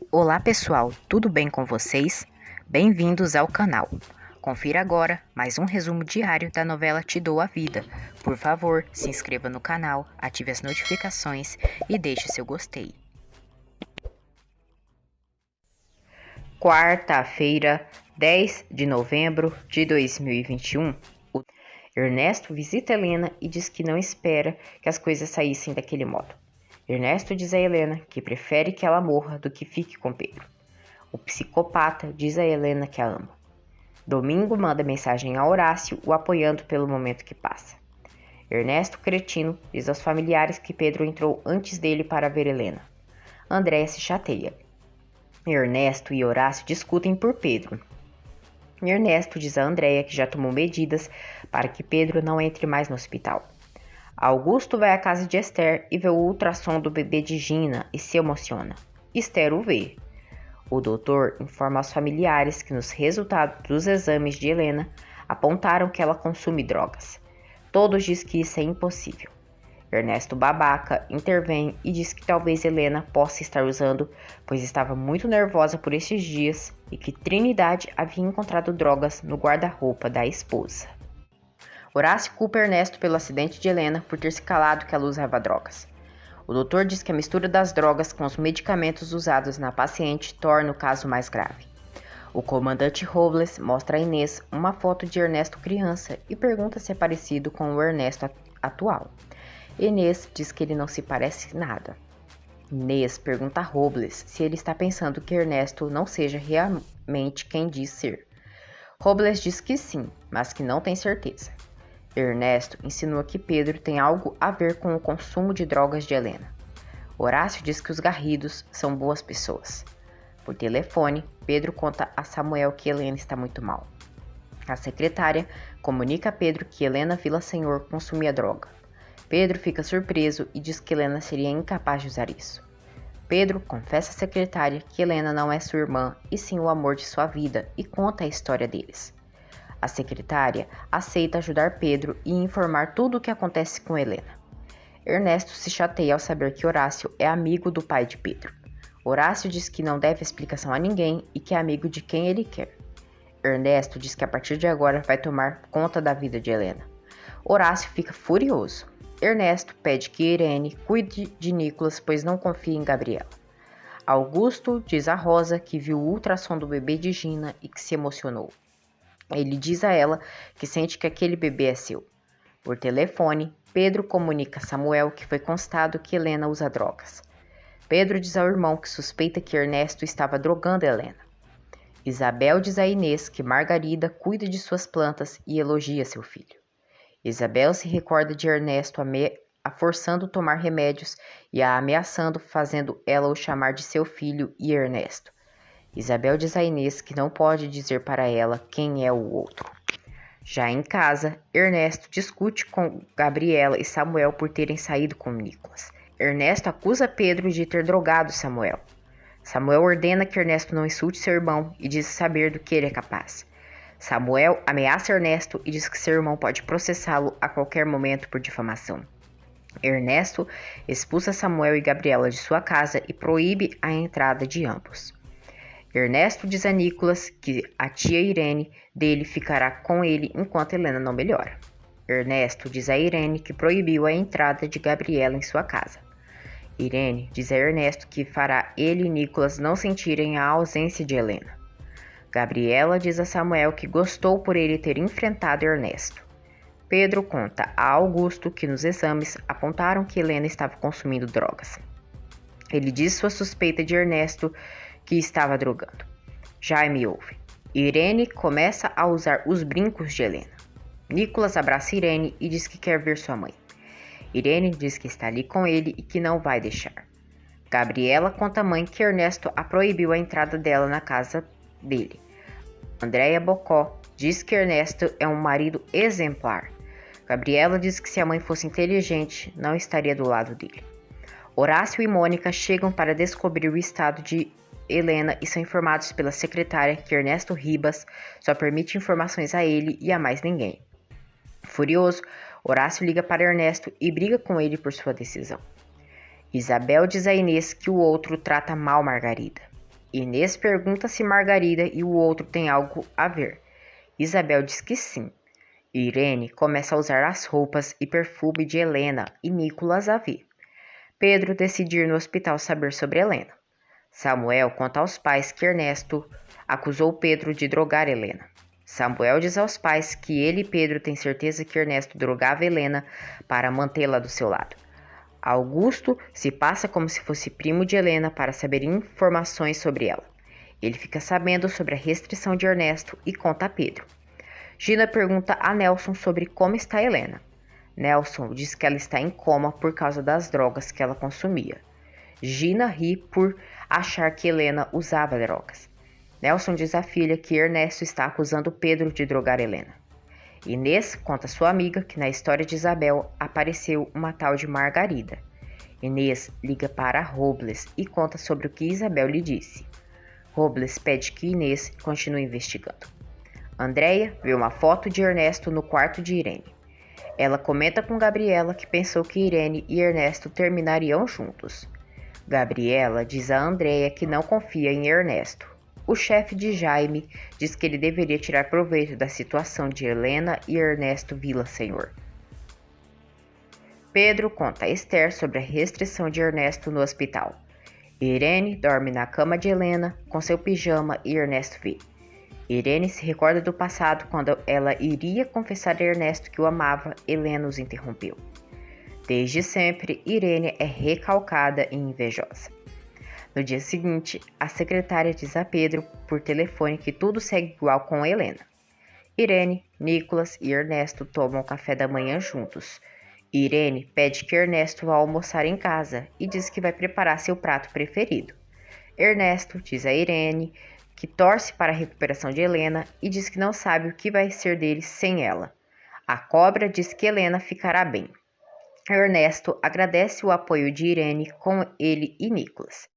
Olá pessoal, tudo bem com vocês? Bem-vindos ao canal. Confira agora mais um resumo diário da novela Te Dou a Vida. Por favor, se inscreva no canal, ative as notificações e deixe seu gostei. Quarta-feira, 10 de novembro de 2021. Ernesto visita Helena e diz que não espera que as coisas saíssem daquele modo. Ernesto diz a Helena que prefere que ela morra do que fique com Pedro. O psicopata diz a Helena que a ama. Domingo manda mensagem a Horácio, o apoiando pelo momento que passa. Ernesto, cretino, diz aos familiares que Pedro entrou antes dele para ver Helena. Andréia se chateia. Ernesto e Horácio discutem por Pedro. Ernesto diz a Andréia que já tomou medidas para que Pedro não entre mais no hospital. Augusto vai à casa de Esther e vê o ultrassom do bebê de Gina e se emociona. Esther o vê. O doutor informa aos familiares que nos resultados dos exames de Helena apontaram que ela consome drogas. Todos dizem que isso é impossível. Ernesto babaca intervém e diz que talvez Helena possa estar usando, pois estava muito nervosa por estes dias e que Trinidade havia encontrado drogas no guarda-roupa da esposa. Horácio culpa Ernesto pelo acidente de Helena por ter se calado que ela usava drogas. O doutor diz que a mistura das drogas com os medicamentos usados na paciente torna o caso mais grave. O comandante Robles mostra a Inês uma foto de Ernesto criança e pergunta se é parecido com o Ernesto atual. Inês diz que ele não se parece nada. Inês pergunta a Robles se ele está pensando que Ernesto não seja realmente quem diz ser. Robles diz que sim, mas que não tem certeza. Ernesto insinua que Pedro tem algo a ver com o consumo de drogas de Helena. Horácio diz que os Garridos são boas pessoas. Por telefone, Pedro conta a Samuel que Helena está muito mal. A secretária comunica a Pedro que Helena Villasenhor consumia droga. Pedro fica surpreso e diz que Helena seria incapaz de usar isso. Pedro confessa à secretária que Helena não é sua irmã e sim o amor de sua vida e conta a história deles. A secretária aceita ajudar Pedro e informar tudo o que acontece com Helena. Ernesto se chateia ao saber que Horácio é amigo do pai de Pedro. Horácio diz que não deve explicação a ninguém e que é amigo de quem ele quer. Ernesto diz que a partir de agora vai tomar conta da vida de Helena. Horácio fica furioso. Ernesto pede que Irene cuide de Nicolas, pois não confia em Gabriela. Augusto diz a Rosa que viu o ultrassom do bebê de Gina e que se emocionou. Ele diz a ela que sente que aquele bebê é seu. Por telefone, Pedro comunica a Samuel que foi constado que Helena usa drogas. Pedro diz ao irmão que suspeita que Ernesto estava drogando Helena. Isabel diz a Inês que Margarida cuida de suas plantas e elogia seu filho. Isabel se recorda de Ernesto a forçando tomar remédios e a ameaçando, fazendo ela o chamar de seu filho e Ernesto. Isabel diz a Inês que não pode dizer para ela quem é o outro. Já em casa, Ernesto discute com Gabriela e Samuel por terem saído com Nicolas. Ernesto acusa Pedro de ter drogado Samuel. Samuel ordena que Ernesto não insulte seu irmão e diz saber do que ele é capaz. Samuel ameaça Ernesto e diz que seu irmão pode processá-lo a qualquer momento por difamação. Ernesto expulsa Samuel e Gabriela de sua casa e proíbe a entrada de ambos. Ernesto diz a Nicolas que a tia Irene dele ficará com ele enquanto Helena não melhora. Ernesto diz a Irene que proibiu a entrada de Gabriela em sua casa. Irene diz a Ernesto que fará ele e Nicolas não sentirem a ausência de Helena. Gabriela diz a Samuel que gostou por ele ter enfrentado Ernesto. Pedro conta a Augusto que nos exames apontaram que Helena estava consumindo drogas. Ele diz sua suspeita de Ernesto que estava drogando. Jaime ouve. Irene começa a usar os brincos de Helena. Nicolas abraça Irene e diz que quer ver sua mãe. Irene diz que está ali com ele e que não vai deixar. Gabriela conta à mãe que Ernesto a proibiu a entrada dela na casa dele. Andréia Bocó diz que Ernesto é um marido exemplar. Gabriela diz que se a mãe fosse inteligente, não estaria do lado dele. Horácio e Mônica chegam para descobrir o estado de Helena e são informados pela secretária que Ernesto Ribas só permite informações a ele e a mais ninguém. Furioso, Horácio liga para Ernesto e briga com ele por sua decisão. Isabel diz a Inês que o outro trata mal Margarida. Inês pergunta se Margarida e o outro têm algo a ver. Isabel diz que sim. Irene começa a usar as roupas e perfume de Helena e Nicolas a ver. Pedro decide ir no hospital saber sobre Helena. Samuel conta aos pais que Ernesto acusou Pedro de drogar Helena. Samuel diz aos pais que ele e Pedro têm certeza que Ernesto drogava Helena para mantê-la do seu lado. Augusto se passa como se fosse primo de Helena para saber informações sobre ela. Ele fica sabendo sobre a restrição de Ernesto e conta a Pedro. Gina pergunta a Nelson sobre como está Helena. Nelson diz que ela está em coma por causa das drogas que ela consumia. Gina ri por achar que Helena usava drogas. Nelson diz à filha que Ernesto está acusando Pedro de drogar Helena. Inês conta à sua amiga que na história de Isabel apareceu uma tal de Margarida. Inês liga para Robles e conta sobre o que Isabel lhe disse. Robles pede que Inês continue investigando. Andréia vê uma foto de Ernesto no quarto de Irene. Ela comenta com Gabriela que pensou que Irene e Ernesto terminariam juntos. Gabriela diz a Andréia que não confia em Ernesto. O chefe de Jaime diz que ele deveria tirar proveito da situação de Helena e Ernesto Villasenor. Pedro conta a Esther sobre a restrição de Ernesto no hospital. Irene dorme na cama de Helena com seu pijama e Ernesto vê. Irene se recorda do passado quando ela iria confessar a Ernesto que o amava, Helena os interrompeu. Desde sempre, Irene é recalcada e invejosa. No dia seguinte, a secretária diz a Pedro por telefone que tudo segue igual com Helena. Irene, Nicolas e Ernesto tomam café da manhã juntos. Irene pede que Ernesto vá almoçar em casa e diz que vai preparar seu prato preferido. Ernesto diz a Irene que torce para a recuperação de Helena e diz que não sabe o que vai ser dele sem ela. A cobra diz que Helena ficará bem. Ernesto agradece o apoio de Irene com ele e Nicolas.